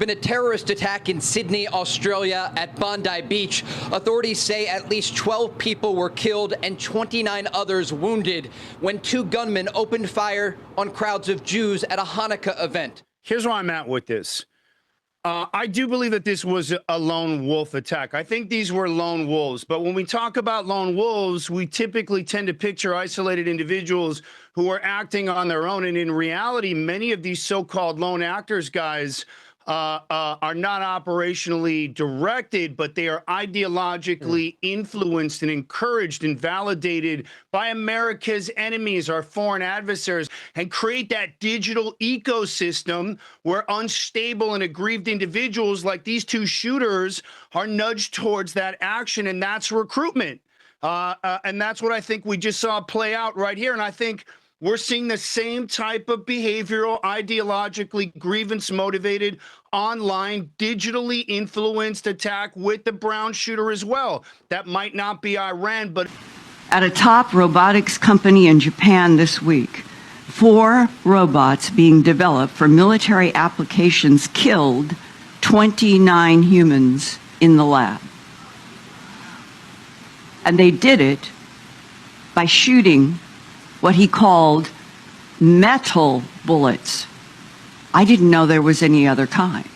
been a terrorist attack in Sydney, Australia at Bondi Beach. Authorities say at least 12 people were killed and 29 others wounded when two gunmen opened fire on crowds of Jews at a Hanukkah event. Here's where I'm at with this. I do believe that this was a lone wolf attack. I think these were lone wolves. But when we talk about lone wolves, we typically tend to picture isolated individuals who are acting on their own. And in reality, many of these so-called lone actors, guys, are not operationally directed, but they are ideologically influenced and encouraged and validated by America's enemies, our foreign adversaries, and create that digital ecosystem where unstable and aggrieved individuals like these two shooters are nudged towards that action, and that's recruitment. And that's what I think we just saw play out right here. And I think we're seeing the same type of behavioral, ideologically grievance-motivated, online, digitally influenced attack with the Brown shooter as well. That might not be Iran, but... At a top robotics company in Japan this week, 4 robots being developed for military applications killed 29 humans in the lab. And they did it by shooting what he called metal bullets. I didn't know there was any other kind.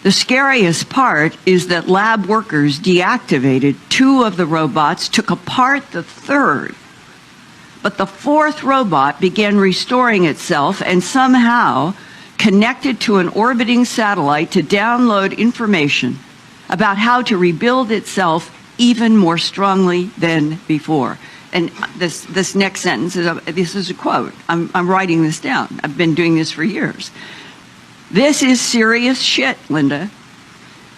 The scariest part is that lab workers deactivated 2 of the robots, took apart the 3rd, but the 4th robot began restoring itself and somehow connected to an orbiting satellite to download information about how to rebuild itself even more strongly than before. And this next sentence is a quote. I'm writing this down. I've been doing this for years. This is serious shit, Linda.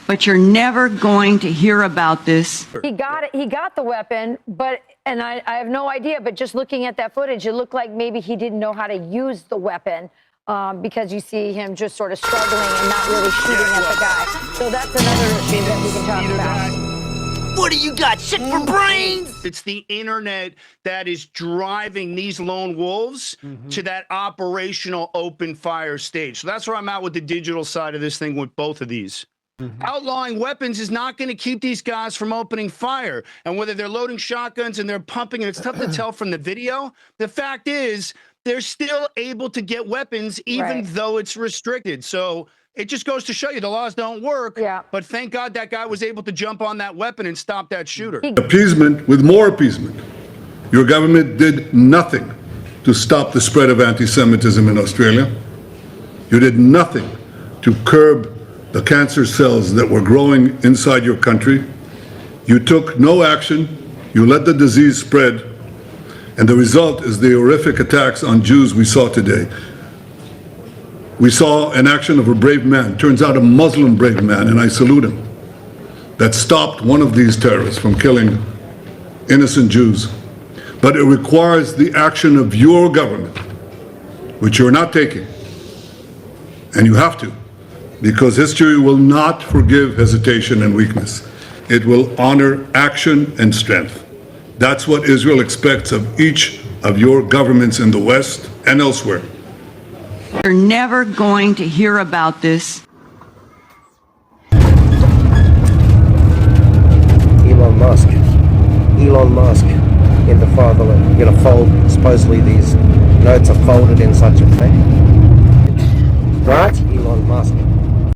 But you're never going to hear about this. He got it. He got the weapon, and I have no idea. But just looking at that footage, it looked like maybe he didn't know how to use the weapon because you see him just sort of struggling and not really shooting at the guy. So that's another issue that we can talk about. What do you got? Shit for brains? It's the internet that is driving these lone wolves to that operational open fire stage. So that's where I'm at with the digital side of this thing with both of these. Outlawing weapons is not going to keep these guys from opening fire. And whether they're loading shotguns and they're pumping, and it's tough to tell from the video, the fact is they're still able to get weapons even though it's restricted. So it just goes to show you the laws don't work. Yeah. But thank God that guy was able to jump on that weapon and stop that shooter. Appeasement with more appeasement. Your government did nothing to stop the spread of anti-Semitism in Australia. You did nothing to curb the cancer cells that were growing inside your country. You took no action. You let the disease spread. And the result is the horrific attacks on Jews we saw today. We saw an action of a brave man, turns out a Muslim brave man, and I salute him, that stopped one of these terrorists from killing innocent Jews. But it requires the action of your government, which you're not taking. And you have to, because history will not forgive hesitation and weakness. It will honor action and strength. That's what Israel expects of each of your governments in the West and elsewhere. You're never going to hear about this. Elon Musk in the fatherland, going to fold, supposedly these notes are folded in such a fashion, right?